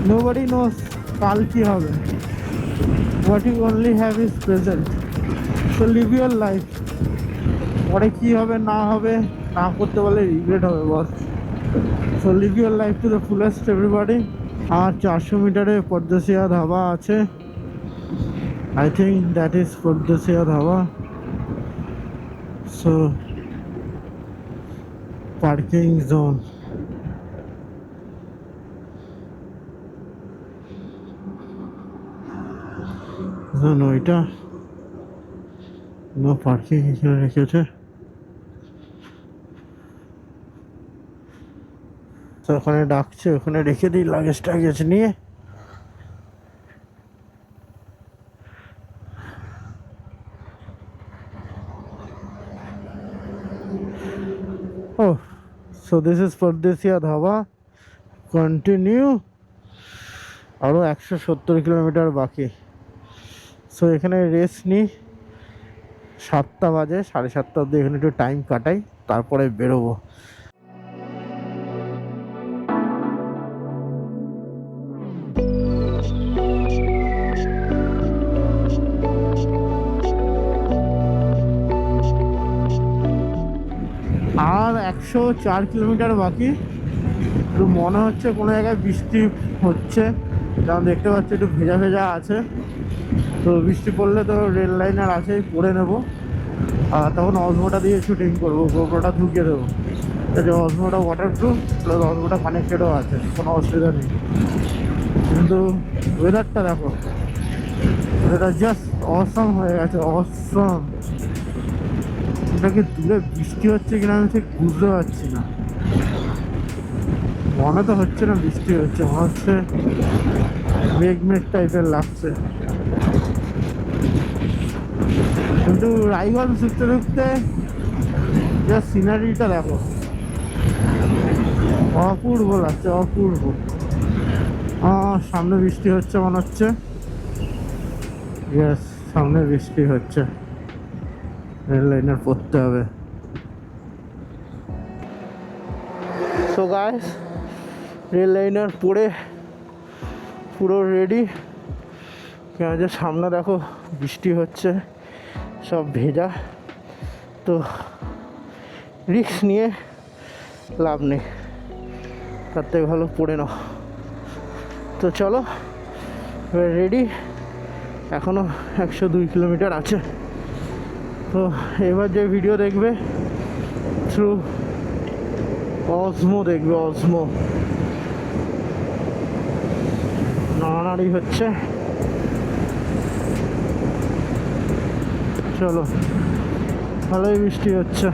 নোবডি নোস কাল কি হবে, what you only have is present. So live your life, পরে কি হবে না হবে, না করতে পারলে রিগ্রেট হবে boss. So live your life to the fullest everybody. আর 400 মিটারে পরদেশিয়া ধাবা আছে, I think that is Pardesia dhaba. So parking zone, ওইটা নো পার্কিং হিসেবে রেখেছে। তো ওখানে ডাকছে, ওখানে রেখে দিই লাগেজ টাগেজ নিয়ে। Oh, so this is Pardesiya Dhaba. Continue. আরও 170 কিলোমিটার বাকি। সো এখানে রেস্ট নিই, 7টা বাজে, 7:30 অবধি এখানে একটু টাইম কাটাই, তারপরে বেরোবো। আর 104 কিলোমিটার বাকি। একটু মনে হচ্ছে কোনো জায়গায় বৃষ্টি হচ্ছে, কারণ দেখতে পাচ্ছি একটু ভেজা ভেজা আছে। তো বৃষ্টি পড়লে তো রেল লাইন আর আছেই, পড়ে নেবো। আর তখন অজমোটা দিয়ে শুটিং করবো, গোপ্রোটা ঢুকিয়ে দেবো। যে অজমোটা ওয়াটারপ্রুফ প্লাস অজমোটা কানেক্টেডও আছে, কোনো অসুবিধা নেই। কিন্তু ওয়েদারটা দেখো, এটা জাস্ট অসম হয়ে গেছে, অসম। এটাকে দূরে বৃষ্টি হচ্ছে কিনা আমি ঠিক বুঝতে পারছি না। মনে তো হচ্ছে না বৃষ্টি হচ্ছে, মনে হচ্ছে মেঘ মেঘ টাইপের লাগছে। কিন্তু রায়গঞ্জ ঢুকতে ঢুকতে যা সিনারিটা দেখো, অপূর্ব লাগছে, অপূর্ব। সামনে বৃষ্টি হচ্ছে মনে হচ্ছে। ইয়েস, সামনে বৃষ্টি হচ্ছে, রেল লাইনের পড়তে হবে। সো গাইস, রেল লাইনার পড়ে পুরো রেডি। কেন যে সামনে দেখো বৃষ্টি হচ্ছে, সব ভেজা। তো রিস্ক নিয়ে লাভ নেই, তার থেকে ভালো পড়ে নাও। তো চলো, রেডি। এখনও 102 কিলোমিটার আছে। তো এবার যে ভিডিও দেখবে থ্রু অসমো দেখবে, অসমো। নাড়ানাড়ি হচ্ছে। চলো, ভালোই বৃষ্টি হচ্ছে।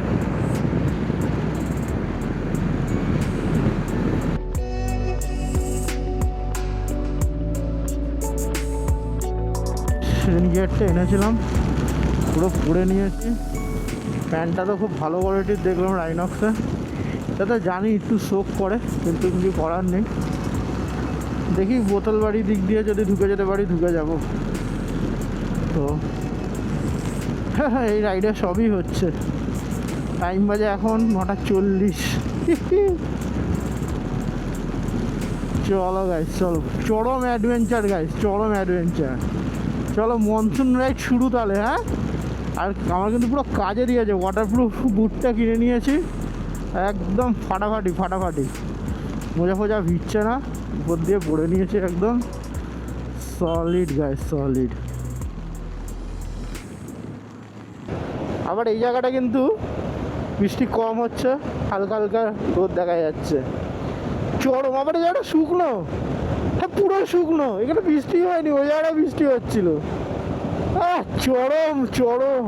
সেদিন গিয়ারটা এনেছিলাম, পুরো পুড়ে নিয়েছি। প্যান্টটা তো খুব ভালো কোয়ালিটির দেখলাম রাইনক্সে। এটা তো জানি একটু শোক করে, কিন্তু কিছু করার নেই। দেখি বোতল বাড়ি দিক দিয়ে যদি ঢুকে যেতে পারি, ঢুকে যাব। তো এই রাইডে সবই হচ্ছে। টাইম বাজে এখন 9:40। চলো গাইস, চলো, চরম অ্যাডভেঞ্চার গাইস, চরম অ্যাডভেঞ্চার। চলো, মনসুন রাইড শুরু তাহলে। হ্যাঁ, আর আমার কিন্তু পুরো কাজে দিয়েছে। ওয়াটারপ্রুফ বুটটা কিনে নিয়েছি, একদম ফাটাফাটি ফাটাফাটি। মোজা ফোজা ভিজছে না, উপর দিয়ে পরে নিয়েছে, একদম সলিড গাইস, সলিড। আবার এই জায়গাটা কিন্তু বৃষ্টি কম হচ্ছে, হালকা হালকা রোদ দেখা যাচ্ছে। চরম। আবার এই জায়গাটা শুকনো, হ্যাঁ পুরো শুকনো, এখানে বৃষ্টি হয়নি, ওই জায়গাটা বৃষ্টি হচ্ছিল। চরম চরম,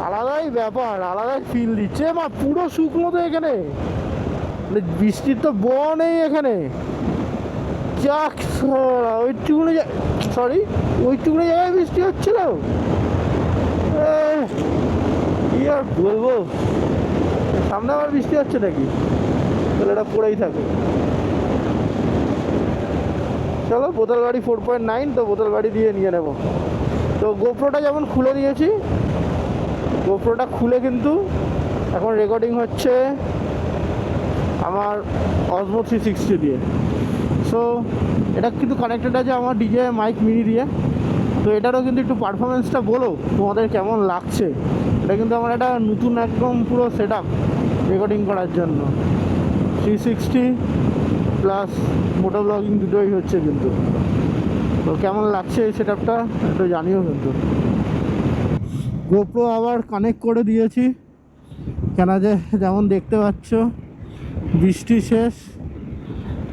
আলাদাই ব্যাপার, আলাদাই ফিল দিচ্ছে। মা পুরো শুকনো তো এখানে, বৃষ্টির তো ব নেই এখানে। যাক, ওইটুকুনি, সরি, ওইটুকুনি জায়গায় বৃষ্টি হচ্ছিল। কি আর বলবো, সামনে আবার বৃষ্টি হচ্ছে নাকি? তাহলে এটা পড়েই থাকে। চলো, বোতল গাড়ি 4.9, তো বোতল গাড়ি দিয়ে নিয়ে নেব। তো গোপ্রোটা যেমন খুলে দিয়েছি, গোপ্রোটা খুলে কিন্তু এখন রেকর্ডিং হচ্ছে আমার অসমো 360 দিয়ে। সো এটা কিন্তু কানেক্টেড আছে আমার ডিজে মাইক মিনি দিয়ে। তো এটারও কিন্তু একটু পারফরমেন্সটা বলো তোমাদের কেমন লাগছে। এটা কিন্তু আমার একটা নতুন একদম পুরো সেট আপ রেকর্ডিং করার জন্য। 360 প্লাস মোটো ব্লগিং দুটোই হচ্ছে কিন্তু। তো কেমন লাগছে এই সেট আপটা একটু জানিও কিন্তু। গোপ্রো আবার কানেক্ট করে দিয়েছি, কেন যে যেমন দেখতে পাচ্ছ বৃষ্টি শেষ,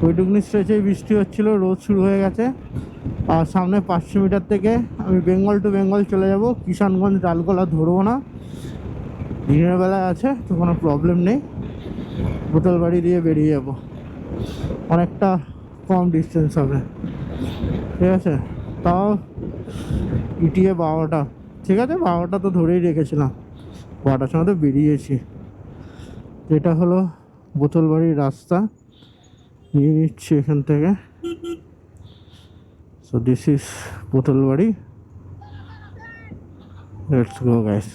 ওইটুকুনি স্ট্রেচেই বৃষ্টি হচ্ছিল, রোদ শুরু হয়ে গেছে। আর সামনে 500 মিটার থেকে আমি বেঙ্গল টু বেঙ্গল চলে যাব, কিষানগঞ্জ ডালগোলা ধরবো না, দিনের বেলায় আছে তো কোনো প্রবলেম নেই, বোতলবাড়ি দিয়ে বেরিয়ে যাব, অনেকটা কম ডিস্টেন্স হবে, ঠিক আছে। তাও ইটিএ 12টা, ঠিক আছে 12টা তো ধরেই রেখেছিলাম, 12টার সময় তো বেরিয়েছি। এটা হলো বোতলবাড়ির রাস্তা, নিয়ে নিচ্ছি এখান থেকে। So this is Botolbari, let's go guys.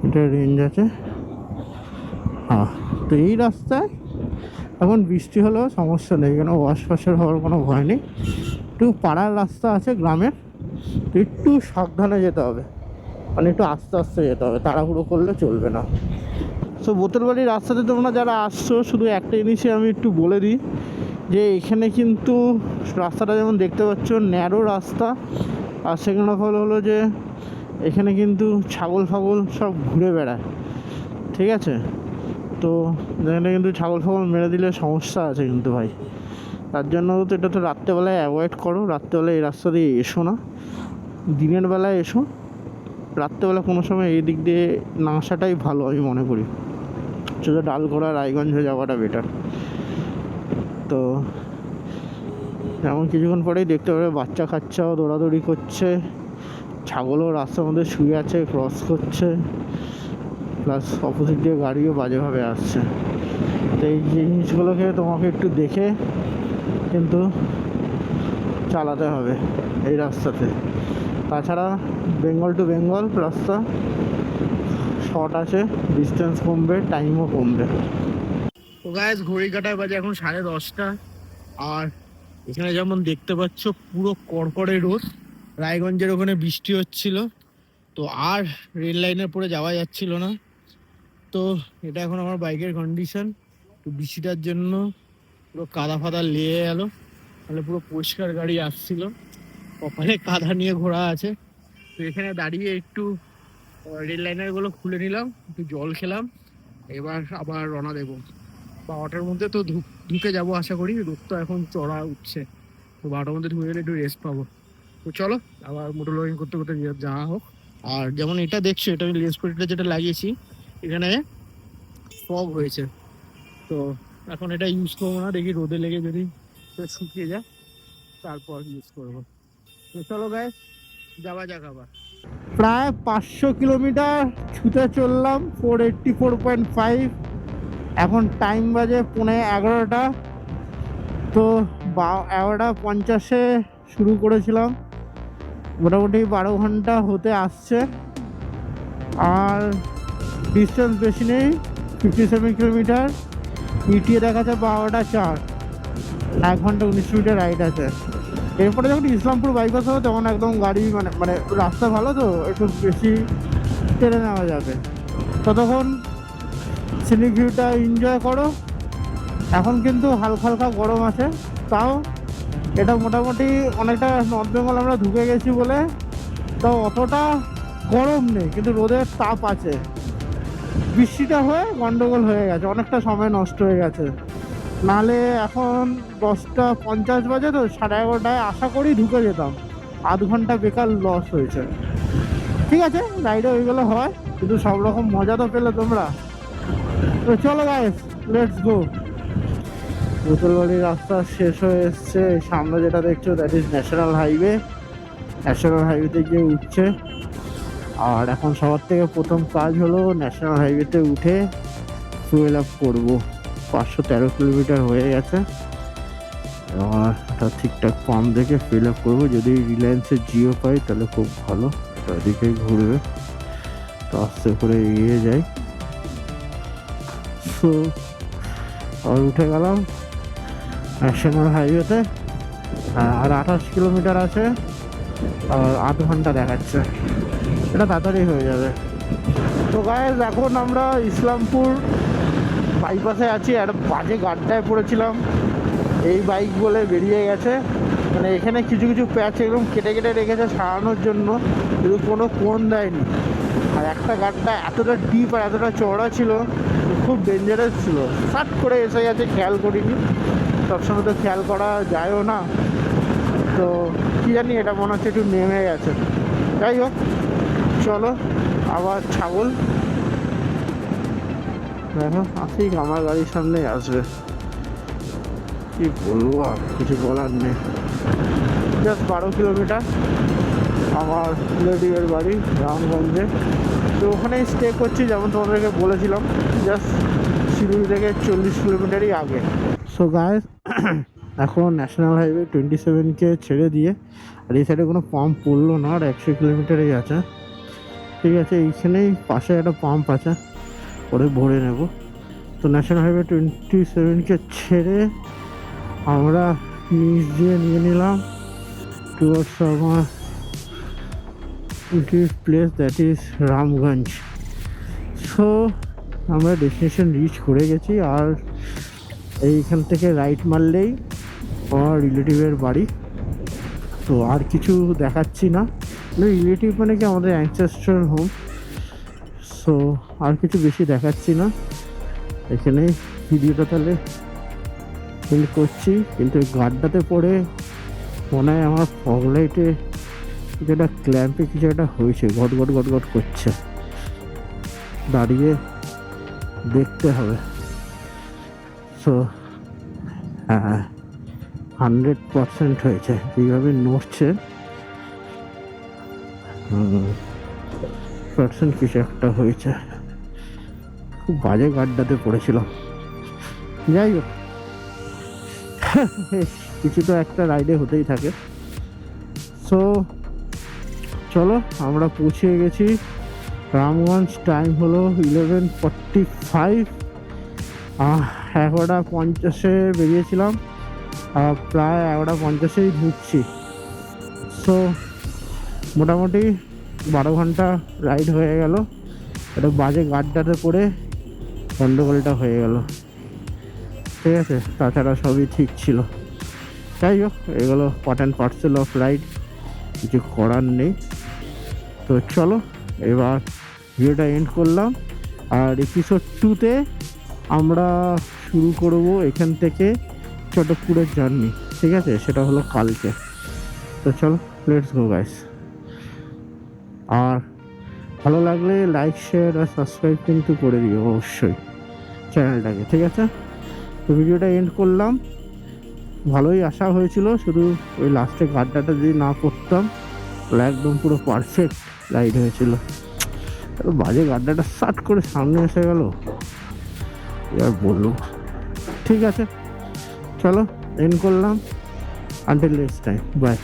এটা রেঞ্জ আছে, হ্যাঁ। তো এই রাস্তায় এখন বৃষ্টি হলেও সমস্যা নেই, কেন ওয়াশ ফাশের হওয়ার কোনো ভয় নেই। একটু পাড়ার রাস্তা আছে গ্রামের, তো একটু সাবধানে যেতে হবে, মানে একটু আস্তে আস্তে যেতে হবে, তাড়াহুড়ো করলে চলবে না। সো বোতলবাড়ির রাস্তাতে তোমরা যারা আসছো, শুধু একটা জিনিসই আমি একটু বলে দিই, যে এখানে কিন্তু রাস্তাটা যেমন দেখতে পাচ্ছ ন্যারো রাস্তা, আর সেকেন্ড অফ অল হলো যে এখানে কিন্তু ছাগল ফাগল সব ঘুরে বেড়ায়, ঠিক আছে। তো এখানে কিন্তু ছাগল ফাগল মেরে দিলে সমস্যা আছে কিন্তু ভাই, তার জন্য তো এটা তো রাত্রেবেলায় অ্যাভয়েড করো, রাত্রেবেলায় এই রাস্তা দিয়ে এসো না, দিনের বেলায় এসো, রাত্রেবেলা কোনো সময় এই দিক দিয়ে না আসাটাই ভালো আমি মনে করি, শুধু ডালগোলা রায়গঞ্জ হয়ে যাওয়াটা বেটার। তো এমন কিছুক্ষণ পরেই দেখতে পাবে বাচ্চা কাচ্চাও দৌড়াদৌড়ি করছে, ছাগলও রাস্তার মধ্যে শুয়ে আছে, ক্রস করছে, প্লাস অপোজিট দিয়ে গাড়িও বাজেভাবে আসছে। তো এই জিনিসগুলোকে তোমাকে একটু দেখে কিন্তু চালাতে হবে এই রাস্তাতে। তাছাড়া বেঙ্গল টু বেঙ্গল রাস্তা শর্ট আছে, ডিস্টেন্স কমবে, টাইমও কমবে। তো গাইস ঘড়ি কাটায় বাজে এখন 10:30, আর এখানে যেমন দেখতে পাচ্ছ পুরো কড়কড়ে রোদ, রায়গঞ্জের ওখানে বৃষ্টি হচ্ছিল, তো আর রেল লাইনের পরে যাওয়া যাচ্ছিল না। তো এটা এখন আমার বাইকের কন্ডিশন, তো বৃষ্টিটার জন্য পুরো কাদা ফাদা লেগে গেল, তাহলে পুরো পরিষ্কার গাড়ি আসছিল, কপালে কাদা নিয়ে ঘোরা আছে। তো এখানে দাঁড়িয়ে একটু রেল লাইনারগুলো খুলে নিলাম, একটু জল খেলাম, এবার আবার রওনা দেবো। 12টার মধ্যে তো ঢুকে যাবো আশা করি, রোদ তো এখন চড়া উঠছে, তো 12টার মধ্যে ঢুকে গেলে একটু রেস্ট পাবো। তো চলো আবার মোটর লগিং করতে করতে যাওয়া হোক। আর যেমন এটা দেখছো, এটা আমি লেন্স পরিটা যেটা লাগিয়েছি, এখানে ফগ হয়েছে, তো এখন এটা ইউজ করবো না, দেখি রোদে লেগে যদি শুকিয়ে যায় তারপর ইউজ করবো। তো চলো গাইস যাওয়া যাক আবার। প্রায় 500 কিলোমিটার ছুটে চললাম, 484.5, এখন টাইম বাজে 11:15। তো 11:50 শুরু করেছিলাম, মোটামুটি 12 ঘন্টা হতে আসছে, আর ডিস্টেন্স বেশি নেই, 57 কিলোমিটার। ইটিএ দেখাচ্ছে 12:04, 1 ঘন্টা 19 মিনিটের রাইড আছে। এরপরে যখন ইসলামপুর বাইপাস হবে তখন একদম গাড়ি মানে রাস্তা ভালো, তো একটু বেশি টেনে নেওয়া যাবে, ততক্ষণ সিনিক ভিউটা এনজয় করো। এখন কিন্তু হালকা হালকা গরম আছে, তাও এটা মোটামুটি অনেকটা নর্থ বেঙ্গল আমরা ঢুকে গেছি বলে তাও অতটা গরম নেই, কিন্তু রোদের তাপ আছে। বৃষ্টিটা হয়ে গন্ডগোল হয়ে গেছে, অনেকটা সময় নষ্ট হয়ে গেছে, নাহলে এখন 10:50 বাজে, তো 11:30 আশা করি ঢুকে যেতাম, আধ ঘন্টা বেকার লস হয়েছে। ঠিক আছে, রাইডে ওইগুলো হয়, কিন্তু সব রকম মজা তো পেলে তোমরা। তো চলো গাইস, লেটস গো। বোতলবাড়ির রাস্তা শেষ হয়ে এসছে, সামনে যেটা দেখছো that is national highway, national হাইওয়েতে গিয়ে উঠছে। আর এখন সবার থেকে প্রথম কাজ হলো ন্যাশনাল হাইওয়েতে উঠে ফুয়েল আপ করবো। 513 কিলোমিটার হয়ে গেছে, আর এটা ঠিকঠাক পাম্প দেখে ফিল আপ করবো। যদি রিলায়েন্সের জিও পাই তাহলে খুব ভালো, ওদিকে ঘুরবে, তো আস্তে করে এগিয়ে যাই। সো আর উঠে গেলাম ন্যাশনাল হাইওয়েতে, আর 28 কিলোমিটার আছে, আর আধ ঘন্টা দেখাচ্ছে, এটা তাড়াতাড়ি হয়ে যাবে। তো গাইস এখন আমরা ইসলামপুর বাইপাসে আছি, একটা বাজে গাড্ডায় পড়েছিলাম, এই বাইক বলে বেরিয়ে গেছে, মানে এখানে কিছু কিছু প্যাচ একদম কেটে কেটে রেখেছে সারানোর জন্য, কিন্তু কোনো কোণ দেয়নি। আর একটা গাড্ডা এতটা ডিপ আর এতটা চওড়া ছিল, খুব ডেঞ্জারাস ছিল, সাট করে এসে গেছে, খেয়াল করিনি, সবসময় তো খেয়াল করা যায়ও না, তো কি জানি এটা মনে হচ্ছে একটু নেমে গেছে। যাই হোক, চলো আবার ছাগল দেখো আসিক আমার গাড়ির সামনে আসবে, কি বলবো আর কিছু বলার নেই। জাস্ট 12 কিলোমিটার আমার রিলেটিভের বাড়ি রামগঞ্জে, তো ওখানেই স্টে করছি, যেমন তোমাদেরকে বলেছিলাম, জাস্ট শিলিগুড়ি থেকে 40 কিলোমিটারই আগে। সো গাইস, এখন ন্যাশনাল হাইওয়ে 27কে ছেড়ে দিয়ে, আর এই সাইডে কোনো পাম্প পড়লো না, আর 100 কিলোমিটারই আছে। ঠিক আছে, এইখানেই পাশে একটা পাম্প আছে, পরে ভরে নেব। তো ন্যাশনাল হাইওয়ে 27কে ছেড়ে আমরা নিচ দিয়ে নিয়ে নিলাম টুয়ার্ডস আমার place, that is Ramganj. So আমরা ডেস্টিনেশন রিচ করে গেছি, আর এইখান থেকে রাইট মারলেই আমার রিলেটিভের বাড়ি। তো আর কিছু দেখাচ্ছি না, রিলেটিভ মানে কি আমাদের অ্যানসেস্ট্রাল হোম। সো আর কিছু বেশি দেখাচ্ছি না, এখানে ভিডিওটা তাহলে এন্ড করছি। কিন্তু এই গাড্ডাতে পড়ে মনে হয় আমার ফগ লাইটে কিছু একটা ক্ল্যাম্পে কিছু একটা হয়েছে, ঘট ঘট ঘট ঘট করছে, দাঁড়িয়ে দেখতে হবে। সো হ্যাঁ, 100% হয়েছে, এইভাবে নড়ছে, পার্সেন্ট কিছু একটা হয়েছে। খুব বাজে গাড্ডাতে পড়েছিলাম। যাই হোক, কিছু তো একটা রাইডে হতেই থাকে। সো চলো, আমরা পৌঁছে গেছি রামগঞ্জ। টাইম হলো 11:45, 11:50 বেরিয়েছিলাম, প্রায় 11:50 ঢুকছি। সো মোটামুটি 12 ঘন্টা রাইড হয়ে গেল, একটা বাজে গাড্ডাতে পড়ে গন্ডগোলটা হয়ে গেল। ঠিক আছে, তাছাড়া সবই ঠিক ছিল। যাই হোক, এগুলো part and parcel of ride, কিছু করার নেই। তো চলো এবার ভিডিওটা এন্ড করলাম, আর এপিসোড 2তে আমরা শুরু করব এখান থেকে চটকপুরের জার্নি। ঠিক আছে, সেটা হলো কালকে। তো চলো, লেটস গো গাইস। আর ভালো লাগলে লাইক, শেয়ার আর সাবস্ক্রাইব কিন্তু করে দিও অবশ্যই চ্যানেলটাকে। ঠিক আছে, তো ভিডিওটা এন্ড করলাম। ভালোই আশা হয়েছিল, শুধু ওই লাস্টে গাড্ডাটা যদি না করতাম তাহলে একদম পুরো পারফেক্ট রাইড হয়েছিল। বাজে গাড্ডাটা সাট করে সামনে এসে গেল, এবার বলবো। ঠিক আছে, চলো এন্ড করলাম। Until next time, by.